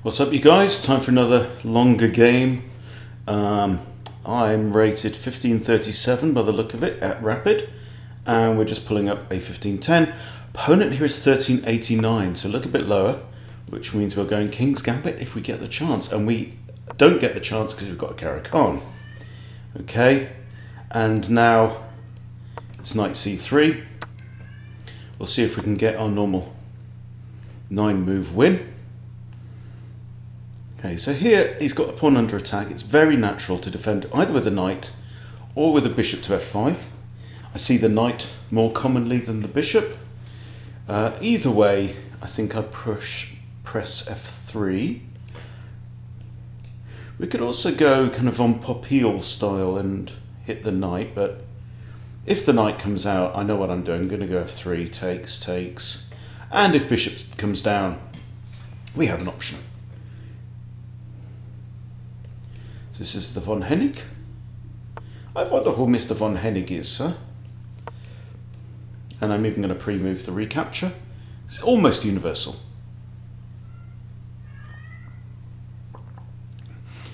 What's up, you guys? Time for another longer game. I'm rated 1537 by the look of it at Rapid, and we're just pulling up a 1510. Opponent here is 1389, so a little bit lower, which means we're going King's Gambit if we get the chance, and we don't get the chance because we've got a Caro-Kann. Okay, and now it's Knight C3. We'll see if we can get our normal 9-move win. Okay, so here he's got a pawn under attack. It's very natural to defend either with a knight or with a bishop to f5. I see the knight more commonly than the bishop. Either way, I think I'd press f3. We could also go kind of on Popeel style and hit the knight, but if the knight comes out, I know what I'm doing. I'm going to go f3, takes, and if bishop comes down, we have an option. So this is the von Hennig. I wonder who Mr. von Hennig is, sir. And I'm even going to pre-move the recapture. It's almost universal.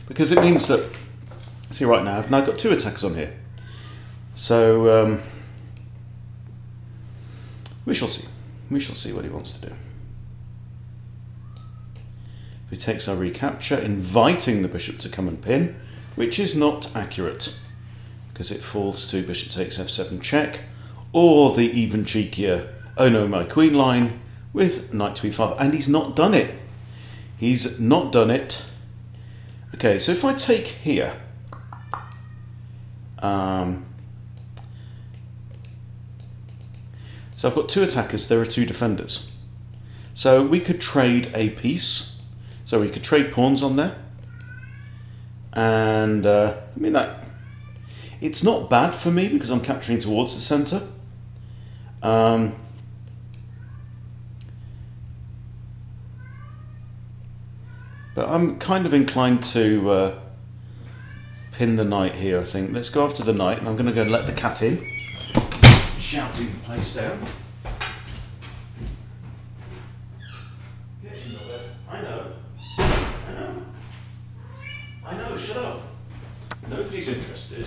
Because it means that, see right now, I've now got 2 attackers on here. So, we shall see. We shall see what he wants to do. He takes our recapture, inviting the bishop to come and pin, which is not accurate, because it falls to bishop takes f7 check, or the even cheekier, oh no, my queen line, with knight to e5, and he's not done it. He's not done it. Okay, so if I take here, so I've got 2 attackers, there are 2 defenders. So we could trade a piece. So we could trade pawns on there. And I mean, that it's not bad for me because I'm capturing towards the center. But I'm kind of inclined to pin the knight here, I think. Let's go after the knight, and I'm going to go and let the cat in. Shouting the place down. Get in there. I know. I know, shut up. Nobody's interested.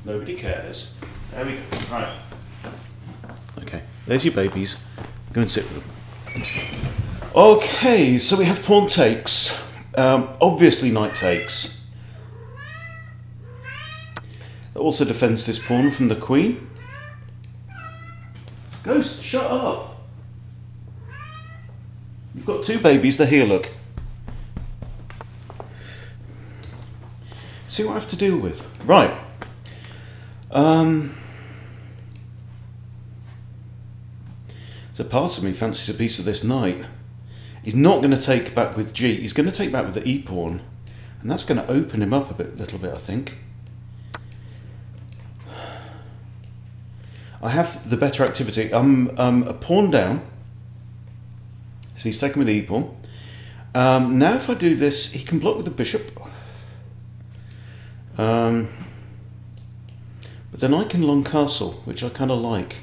Nobody cares. There we go. Right. Okay, there's your babies. Go and sit with them. Okay, so we have pawn takes. Obviously knight takes. It also defends this pawn from the queen. Ghost, shut up. You've got 2 babies, they're here, look. See what I have to deal with. Right. So part of me fancies a piece of this knight. He's not going to take back with G. He's going to take back with the E pawn, and that's going to open him up a little bit, I think. I have the better activity. I'm a pawn down. So he's taken with the E pawn. Now if I do this, he can block with the bishop. But then I can long castle, which I kind of like.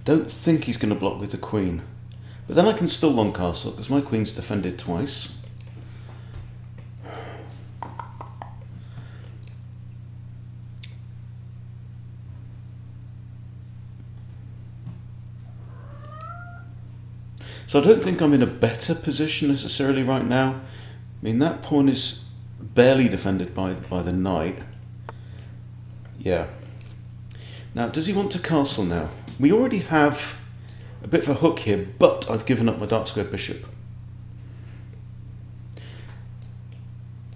Don't think he's going to block with the queen. But then I can still long castle, because my queen's defended twice. So I don't think I'm in a better position necessarily right now. I mean, that pawn is barely defended by the knight. Yeah. Now, does he want to castle now? We already have a bit of a hook here, but I've given up my dark square bishop.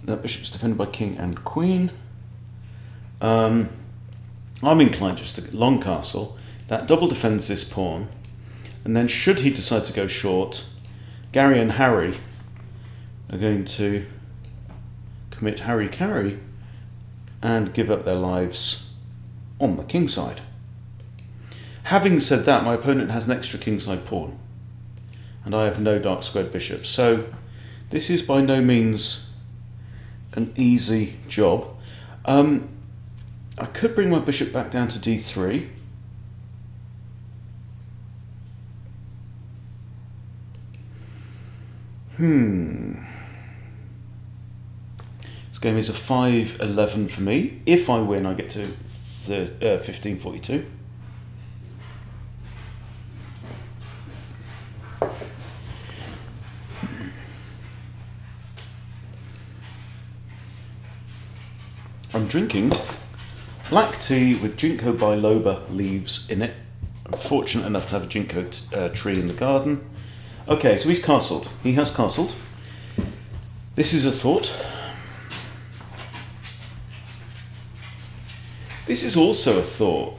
That bishop's defended by king and queen. I'm inclined just to long castle. That double defends this pawn. And then should he decide to go short, Gary and Harry are going to commit Harry-Carry and give up their lives on the kingside. Having said that, my opponent has an extra kingside pawn, and I have no dark squared bishop, so this is by no means an easy job. I could bring my bishop back down to d3. This game is a 5-11 for me. If I win, I get to 1542. I'm drinking black tea with ginkgo biloba leaves in it. I'm fortunate enough to have a ginkgo tree in the garden. Okay, so he's castled. He has castled. This is a thought. This is also a thought.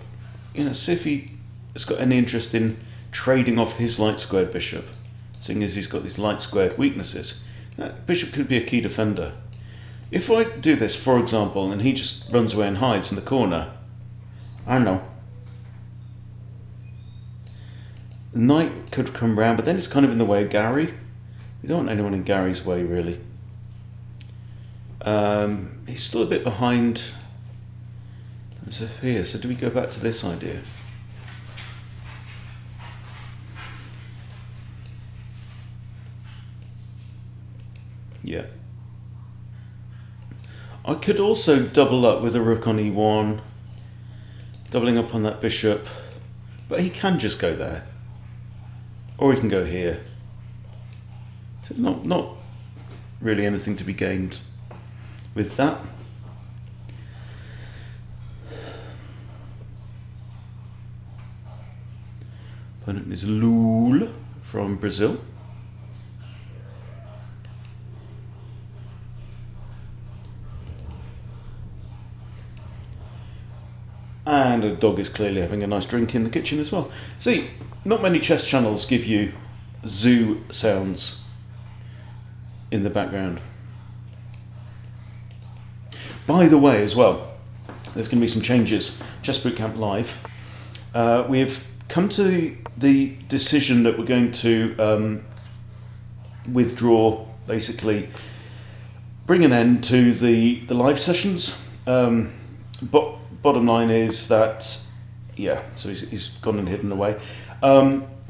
You know, see if he has got any interest in trading off his light squared bishop, seeing as he's got these light squared weaknesses. That bishop could be a key defender. If I do this, for example, and he just runs away and hides in the corner, I don't know. Knight could come round, but then it's kind of in the way of Gary. We don't want anyone in Gary's way, really. He's still a bit behind Sophia, so do we go back to this idea? Yeah. I could also double up with a rook on e1, doubling up on that bishop, but he can just go there. Or he can go here. So not really anything to be gained with that. Opponent is Lul from Brazil. And a dog is clearly having a nice drink in the kitchen as well. See, not many chess channels give you zoo sounds in the background. By the way, as well, there's going to be some changes. Chess Bootcamp Live. We've come to the decision that we're going to withdraw, basically, bring an end to the live sessions. But bottom line is that, yeah, so he's gone and hidden away.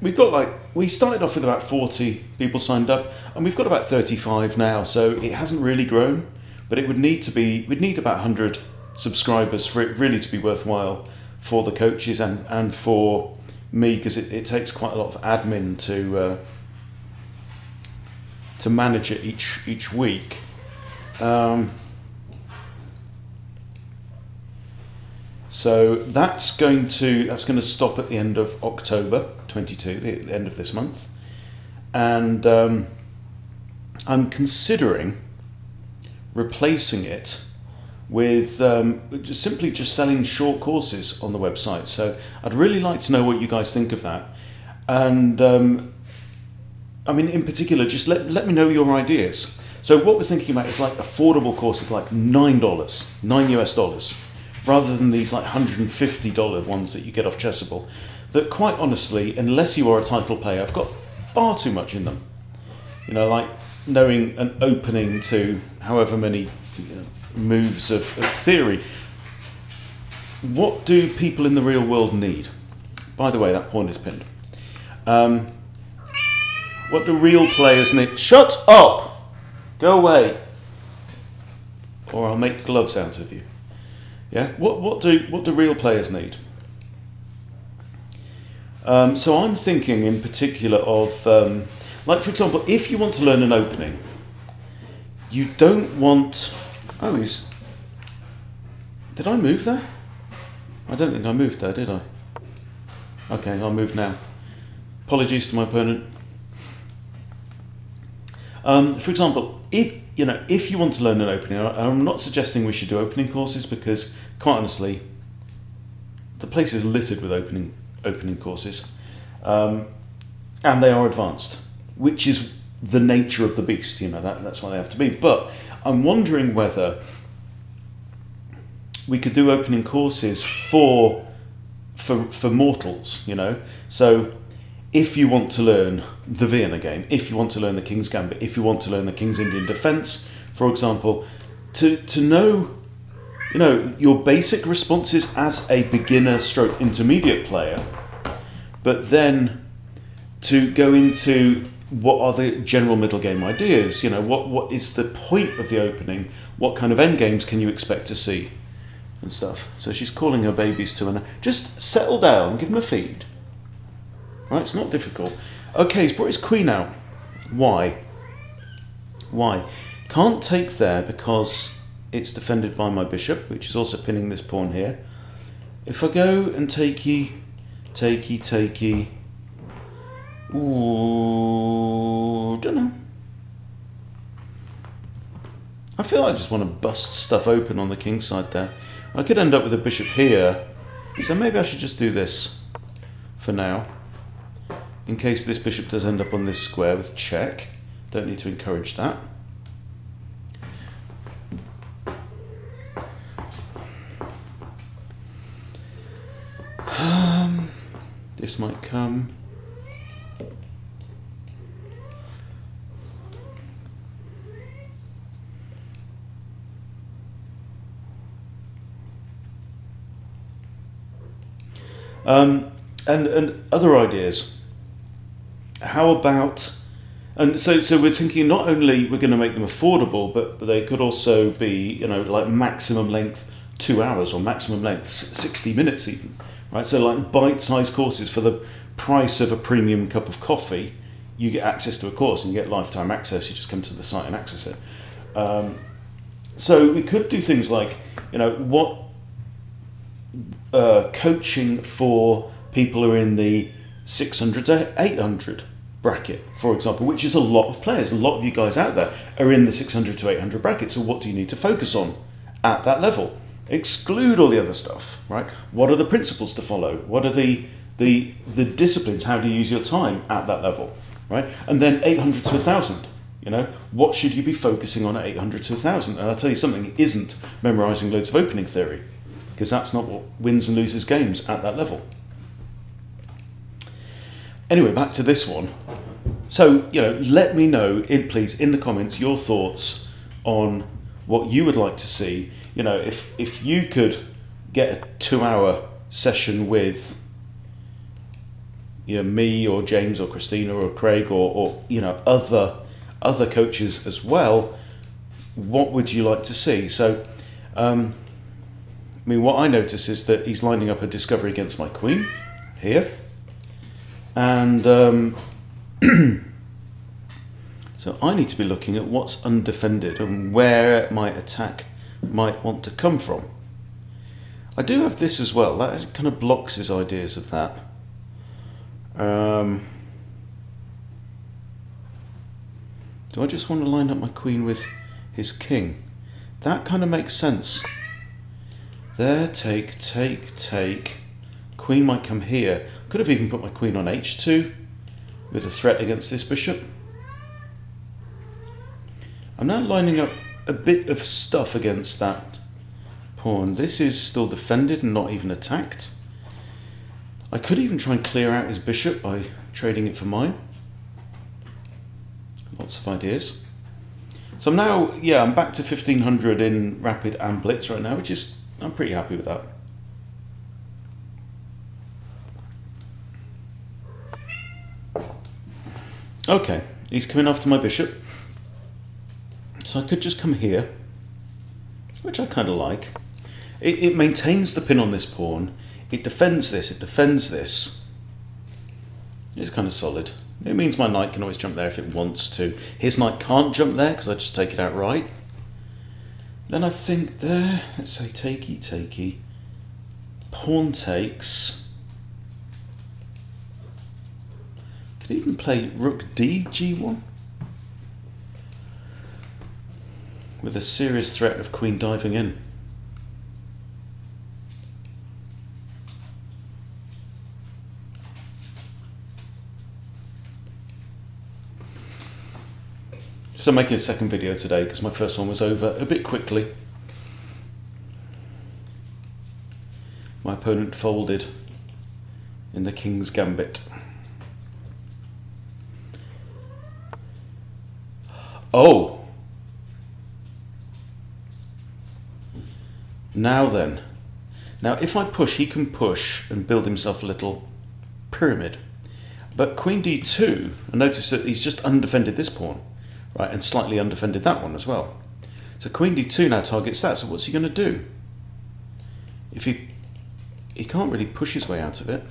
We've got we started off with about 40 people signed up, and we've got about 35 now, so it hasn't really grown, but it would need to be, we'd need about 100 subscribers for it really to be worthwhile for the coaches and for me, because it takes quite a lot of admin to manage it each week. So that's going to stop at the end of October 22, the end of this month, and I'm considering replacing it with simply just selling short courses on the website. So I'd really like to know what you guys think of that, and I mean, in particular, just let me know your ideas. So what we're thinking about is like affordable courses, like $9 US, rather than these like $150 ones that you get off Chessable, that quite honestly, unless you are a title player, I've got far too much in them. You know, like knowing an opening to however many moves of theory. What do people in the real world need? By the way, that pawn is pinned. What do real players need? Shut up! Go away! Or I'll make gloves out of you. Yeah, what do real players need? So I'm thinking in particular of, like for example, if you want to learn an opening, you don't want. Oh, did I move there? I don't think I moved there, did I? Okay, I'll move now. Apologies to my opponent. For example, if you want to learn an opening, I'm not suggesting we should do opening courses, because quite honestly, the place is littered with opening courses, and they are advanced, which is the nature of the beast. That's why they have to be. But I'm wondering whether we could do opening courses for mortals. So if you want to learn the Vienna game, if you want to learn the King's Gambit, if you want to learn the King's Indian Defence, for example, to know, your basic responses as a beginner stroke intermediate player, but then to go into what are the general middle game ideas? You know, what is the point of the opening? What kind of end games can you expect to see? And stuff. So she's calling her babies to an... Just settle down, give them a feed. Right, it's not difficult. Okay, he's brought his queen out. Why? Why? Can't take there because it's defended by my bishop, which is also pinning this pawn here. If I go and takey, ooh, don't know. I feel I just want to bust stuff open on the king side there. I could end up with a bishop here, so maybe I should just do this for now. In case this bishop does end up on this square with check. Don't need to encourage that. This might come. And other ideas. How about, and so we're thinking not only we're going to make them affordable, but they could also be, you know, like maximum length 2 hours or maximum length 60 minutes even, right? So like bite-sized courses for the price of a premium cup of coffee, you get access to a course and you get lifetime access. You just come to the site and access it. So we could do things like, you know, what coaching for people who are in the 600 to 800 bracket, for example, which is a lot of players. A lot of you guys out there are in the 600 to 800 bracket. So what do you need to focus on at that level? Exclude all the other stuff, right? What are the principles to follow? What are the disciplines? How do you use your time at that level, right? And then 800 to 1000. You know, what should you be focusing on at 800 to 1000? And I'll tell you something, it isn't memorizing loads of opening theory, because that's not what wins and loses games at that level. Anyway, back to this one. So, you know, let me know, please, in the comments, your thoughts on what you would like to see. You know, if you could get a 2-hour session with, you know, me or James or Christina or Craig or you know, other coaches as well, what would you like to see? So, I mean, what I notice is that he's lining up a discovery against my queen here. And so I need to be looking at what's undefended and where my attack might want to come from. I do have this as well. That kind of blocks his ideas of that. Do I just want to line up my queen with his king? That kind of makes sense. There, take. Queen might come here. Could have even put my queen on h2 with a threat against this bishop. I'm now lining up a bit of stuff against that pawn. This is still defended and not even attacked. I could even try and clear out his bishop by trading it for mine. Lots of ideas. So I'm now, yeah, I'm back to 1500 in rapid and blitz right now, which is, I'm pretty happy with that. Okay, he's coming after my bishop. So I could just come here, which I kind of like. It maintains the pin on this pawn. It defends this, it defends this. It's kind of solid. It means my knight can always jump there if it wants to. His knight can't jump there because I just take it outright. Then I think there, let's say takey. Pawn takes. Could even play rook d g1 with a serious threat of queen diving in. So I'm making a second video today because my first one was over a bit quickly. My opponent folded in the King's Gambit. Oh! Now then. Now if I push, he can push and build himself a little pyramid. But queen d2, and notice that he's just undefended this pawn, right, and slightly undefended that one as well. So queen d2 now targets that, so what's he going to do? If he can't really push his way out of it.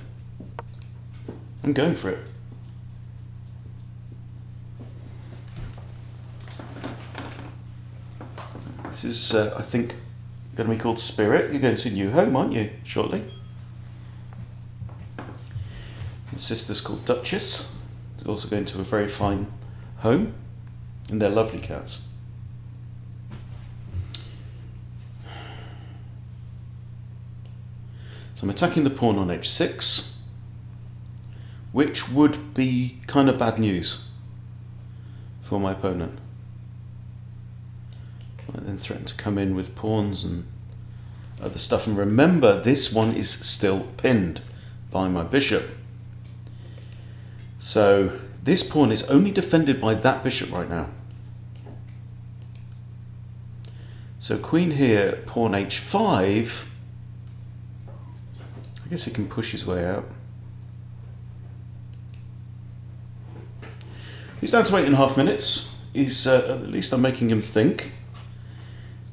I'm going for it. This is, I think, going to be called Spirit. You're going to a new home, aren't you, shortly? My sister's called Duchess. They're also going to a very fine home, and they're lovely cats. So I'm attacking the pawn on h6, which would be kind of bad news for my opponent. I then threaten to come in with pawns and other stuff. And remember, this one is still pinned by my bishop. So this pawn is only defended by that bishop right now. So queen here, pawn h5. I guess he can push his way out. He's down to 8.5 minutes. He's at least I'm making him think.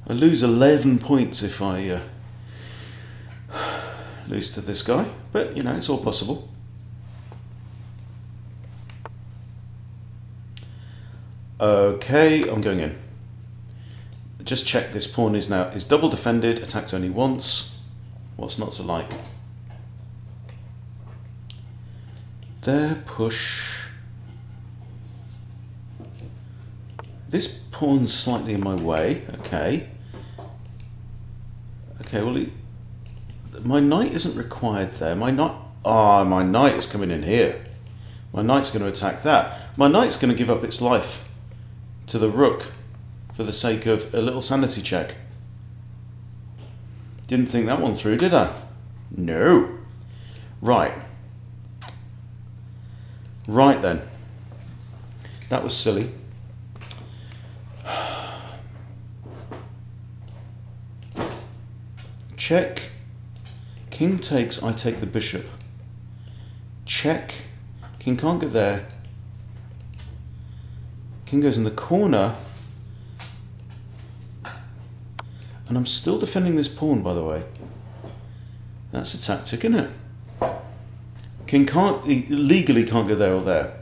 I lose 11 points if I lose to this guy, but you know, it's all possible. Okay, I'm going in. Just check this pawn is double defended, attacked only once. What's not to like? There, push. This pawn's slightly in my way. Okay. Okay, well, my knight isn't required there. My knight is coming in here. My knight's going to attack that. My knight's going to give up its life to the rook for the sake of a little sanity check. Didn't think that one through, did I? No. Right. Right then. That was silly. Check. King takes, I take the bishop. Check. King can't get there. King goes in the corner. And I'm still defending this pawn, by the way. That's a tactic, isn't it? King he legally can't go there or there.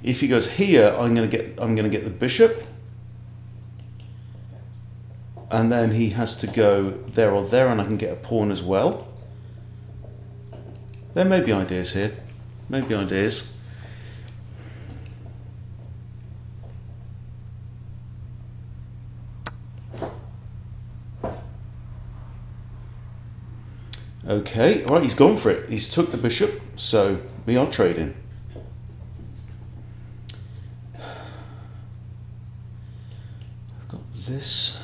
If he goes here, I'm gonna get the bishop. And then he has to go there or there, and I can get a pawn as well. There may be ideas here. Maybe ideas. Okay, all right, he's gone for it. He's took the bishop, so we are trading. I've got this.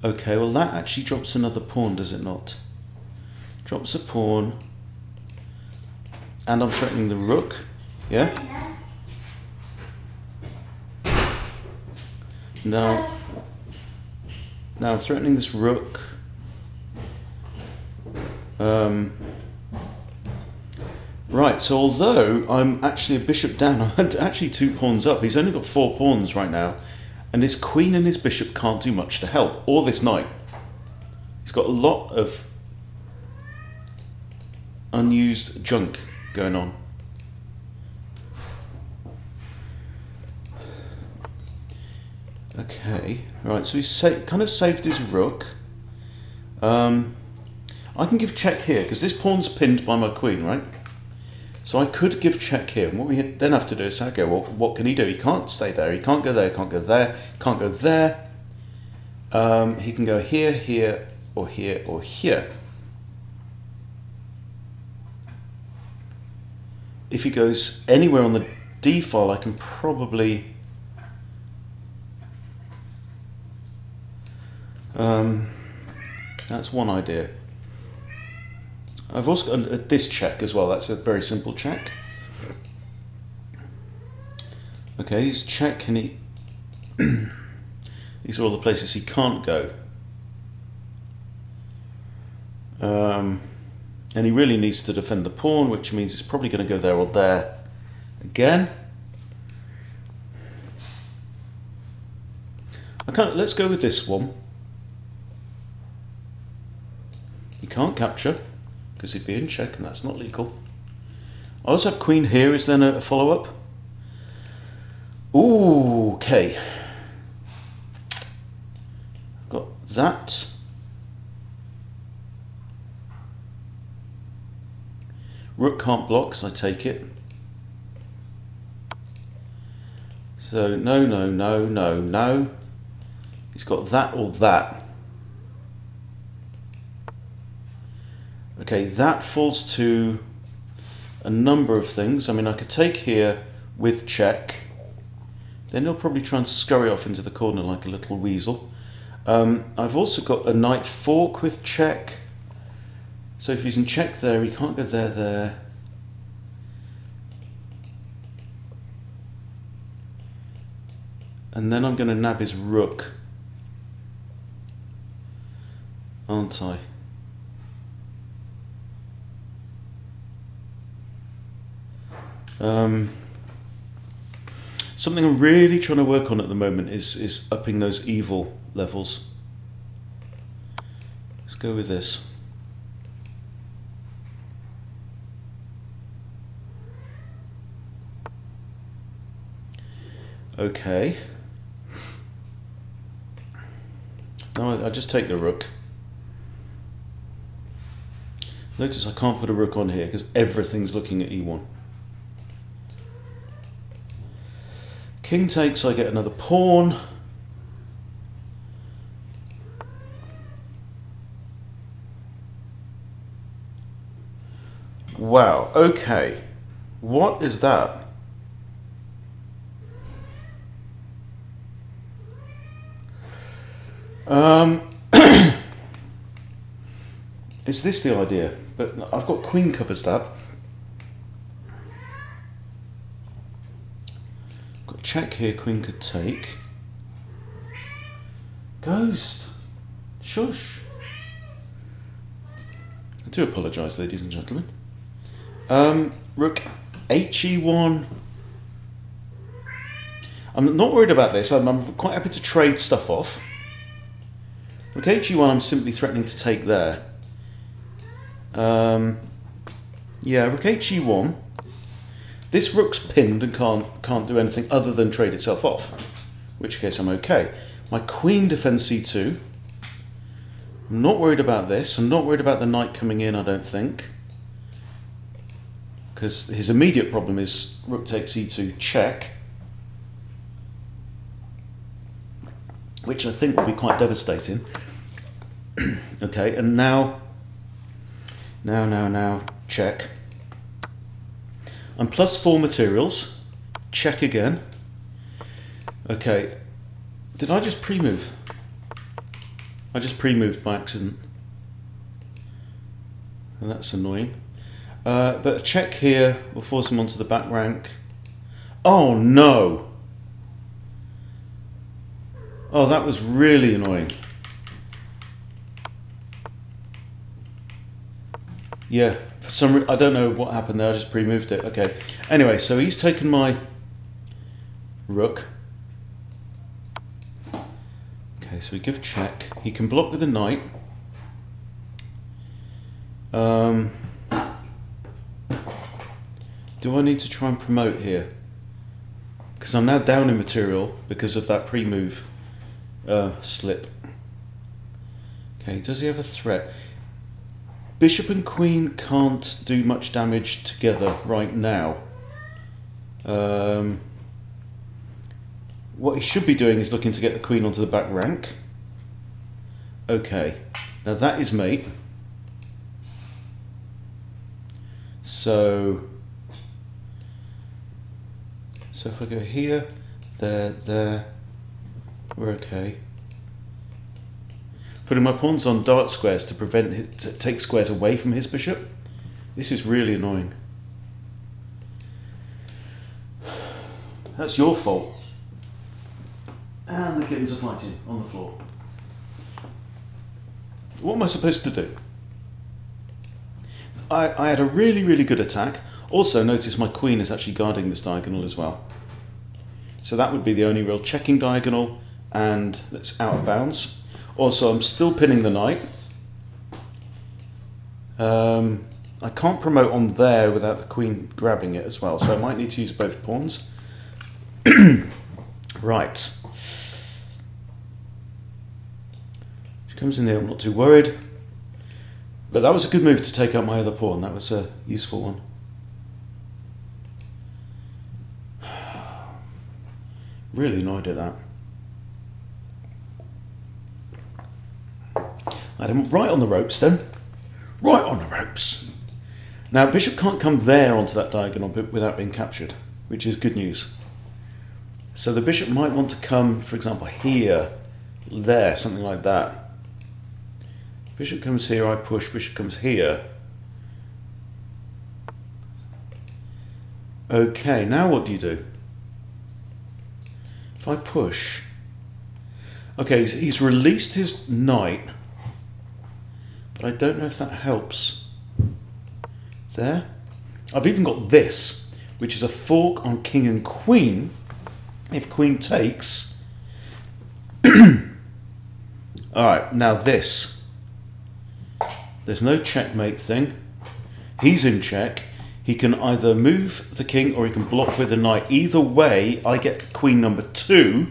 Okay, well that actually drops another pawn, does it not? Drops a pawn. And I'm threatening the rook, yeah? Now I'm threatening this rook. Right, so although I'm actually a bishop down, I'm actually 2 pawns up. He's only got 4 pawns right now. And his queen and his bishop can't do much to help, or this knight. He's got a lot of unused junk going on. Okay, right, so he's kind of saved his rook. I can give check here, because this pawn's pinned by my queen, right? So I could give check here, and what we then have to do is say, okay, well, what can he do? He can't stay there, he can't go there, can't go there, can't go there. He can go here, here, or here, or here. If he goes anywhere on the D file, I can probably... that's one idea. I've also got this check as well. That's a very simple check. Okay, he's check, and he these are all the places he can't go. And he really needs to defend the pawn, which means it's probably going to go there or there again. Let's go with this one. He can't capture because he'd be in check, and that's not legal. I also have queen here. Is then a follow-up? Ooh, okay. Got that. Rook can't block, so I take it. So no, no, no, no, no. He's got that or that. Okay, that falls to a number of things. I mean, I could take here with check. Then he'll probably try and scurry off into the corner like a little weasel. I've also got a knight fork with check. So if he's in check there, he can't go there. And then I'm going to nab his rook, aren't I? Something I'm really trying to work on at the moment is upping those evil levels. Let's go with this. Okay. Now I just take the rook. Notice I can't put a rook on here because everything's looking at e1. King takes, I get another pawn. Wow, okay. What is that? Is this the idea? But I've got queen covers that. Got check here, queen could take. Ghost. Shush. I do apologise, ladies and gentlemen. Rook HE1. I'm not worried about this. I'm quite happy to trade stuff off. Rook HE1 I'm simply threatening to take there. Yeah, Rook HE1. This rook's pinned and can't do anything other than trade itself off, in which case I'm okay. My queen defends C2. I'm not worried about this. I'm not worried about the knight coming in, I don't think. Because his immediate problem is rook takes E2 check, which I think will be quite devastating. Okay, and now, check. I'm +4 materials. Check again. Okay, did I just pre-move? I just pre-moved by accident. And that's annoying. But a check here will force him onto the back rank. Oh no! Oh, that was really annoying. Yeah, for some reason, I don't know what happened there, I just pre-moved it. Okay. Anyway, so he's taken my rook. Okay, so we give check. He can block with the knight. Do I need to try and promote here? Because I'm now down in material because of that pre-move slip. Okay, does he have a threat? Bishop and queen can't do much damage together right now. What he should be doing is looking to get the queen onto the back rank. Okay, now that is mate. So if I go here, there, we're okay. Putting my pawns on dart squares to prevent it to take squares away from his bishop. This is really annoying. That's your fault. And the kittens are fighting on the floor. What am I supposed to do? I had a really, really good attack. Also, notice my queen is actually guarding this diagonal as well. So that would be the only real checking diagonal, and that's out of bounds. Also, I'm still pinning the knight. I can't promote on there without the queen grabbing it as well, so I might need to use both pawns. Right. She comes in here, I'm not too worried. But that was a good move to take out my other pawn. That was a useful one. Really annoyed at that. I had him right on the ropes then. Right on the ropes. Now bishop can't come there onto that diagonal without being captured, which is good news. So the bishop might want to come, for example, here, there, something like that. Bishop comes here, I push, bishop comes here. Okay, now what do you do? If I push... Okay, he's released his knight, but I don't know if that helps. There. I've even got this, which is a fork on king and queen. If queen takes... Alright, now this. There's no checkmate thing. He's in check. He can either move the king or he can block with the knight. Either way, I get queen number 2.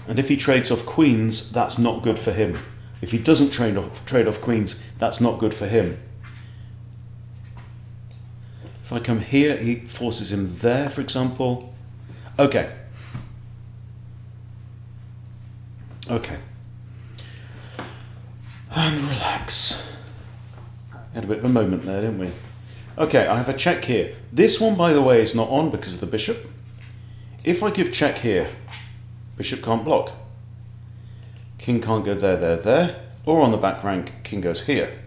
And if he trades off queens, that's not good for him. If he doesn't trade off queens, that's not good for him. If I come here, he forces him there, for example. Okay. Okay. And relax. Had a bit of a moment there, didn't we? Okay, I have a check here. This one, by the way, is not on because of the bishop. If I give check here, bishop can't block. King can't go there, there, there. Or on the back rank, king goes here.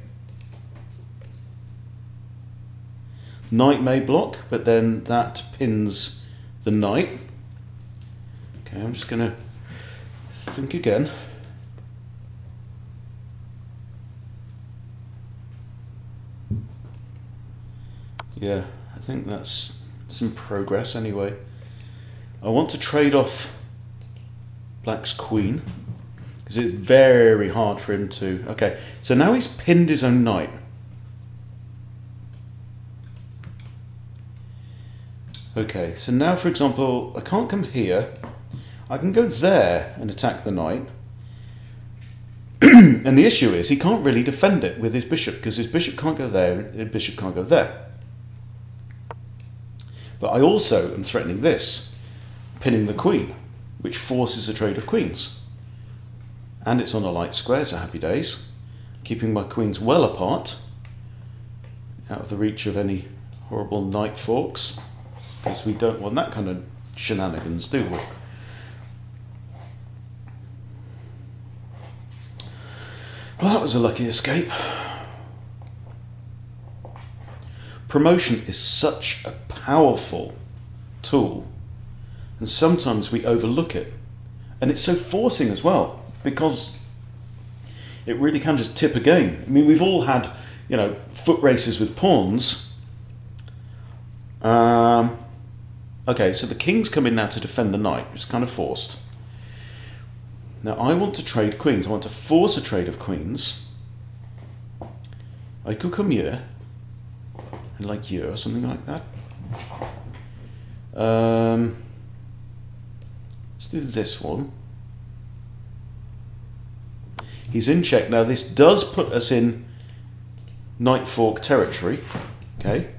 Knight may block, but then that pins the knight. Okay, I'm just going to think again. Yeah, I think that's some progress anyway. I want to trade off black's queen, because it's very hard for him to... Okay, so now he's pinned his own knight. Okay, so now, for example, I can't come here. I can go there and attack the knight. And the issue is he can't really defend it with his bishop, because his bishop can't go there and his bishop can't go there. But I also am threatening this, pinning the queen, which forces a trade of queens. And it's on a light square, so happy days. Keeping my queens well apart, out of the reach of any horrible knight forks, because we don't want that kind of shenanigans, do we? Well, that was a lucky escape. Promotion is such a powerful tool, and sometimes we overlook it. And it's so forcing as well, because it really can just tip a game. I mean, we've all had, you know, foot races with pawns. Okay, so the king's come in now to defend the knight, which is kind of forced. Now I want to trade queens. I want to force a trade of queens. I could come here, and like here, or something like that. Let's do this one. He's in check. Now this does put us in knight fork territory. Okay.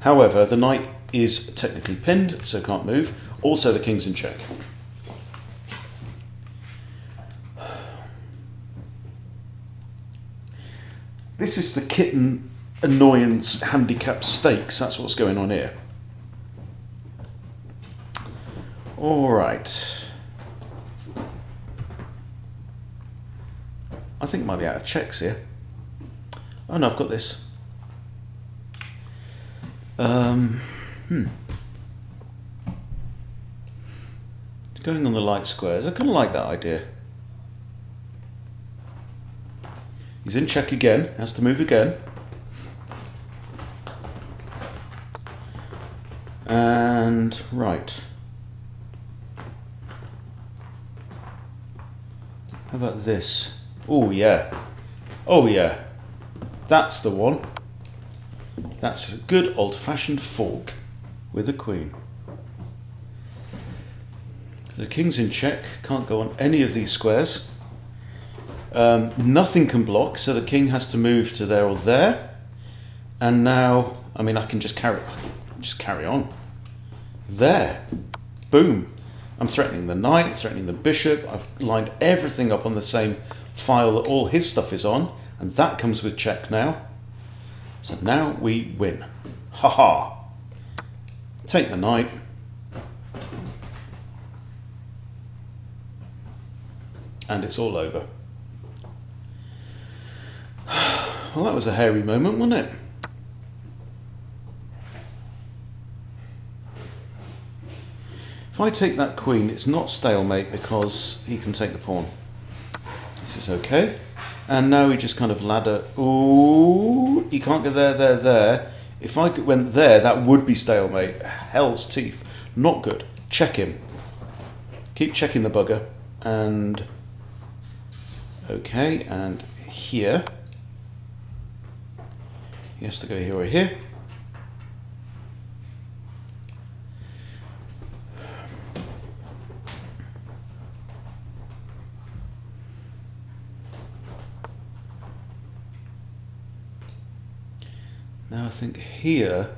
However, the knight is technically pinned, so can't move. Also, the king's in check. This is the kitten annoyance handicap stakes. That's what's going on here. All right. I think I might be out of checks here. Oh no, I've got this. Going on the light squares. I kind of like that idea. He's in check again, has to move again. And right. How about this? Oh yeah. Oh yeah. That's the one. That's a good old-fashioned fork with a queen. The king's in check, can't go on any of these squares. Nothing can block, so the king has to move to there or there. And now, I mean, I can just carry on. There. Boom. I'm threatening the knight, threatening the bishop. I've lined everything up on the same file that all his stuff is on, and that comes with check now. So now we win. Ha ha. Take the knight. And it's all over. Well, that was a hairy moment, wasn't it? If I take that queen, it's not stalemate because he can take the pawn. This is okay. And now we just kind of ladder. Ooh, you can't go there, there, there. If I went there, that would be stalemate. Hell's teeth. Not good. Check him. Keep checking the bugger. And okay, and here. He has to go here or here. Now I think here,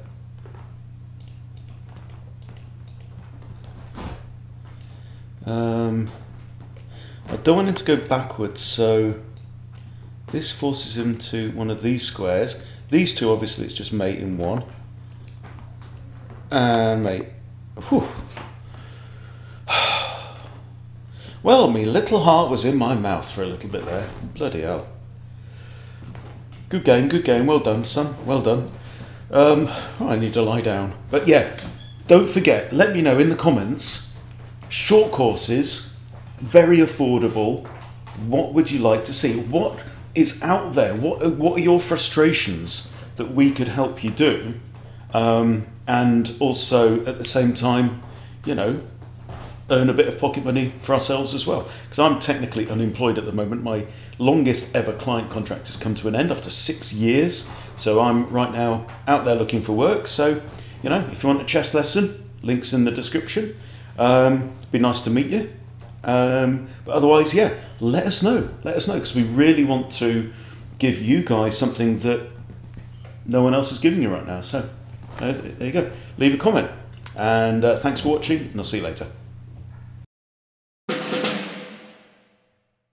I don't want him to go backwards, so this forces him to one of these squares. These two, obviously, it's just mate in one. And mate. Whew. Well, me little heart was in my mouth for a little bit there. Bloody hell. Good game, well done, son, well done. I need to lie down. But yeah, don't forget, let me know in the comments, short courses, very affordable, what would you like to see? What is out there? What are your frustrations that we could help you do? And also, at the same time, you know, earn a bit of pocket money for ourselves as well. Because I'm technically unemployed at the moment. My longest ever client contract has come to an end after 6 years. So I'm right now out there looking for work. So, you know, if you want a chess lesson, links in the description. Be nice to meet you. But otherwise, yeah, let us know. Let us know, because we really want to give you guys something that no one else is giving you right now. So there you go. Leave a comment. And thanks for watching, and I'll see you later.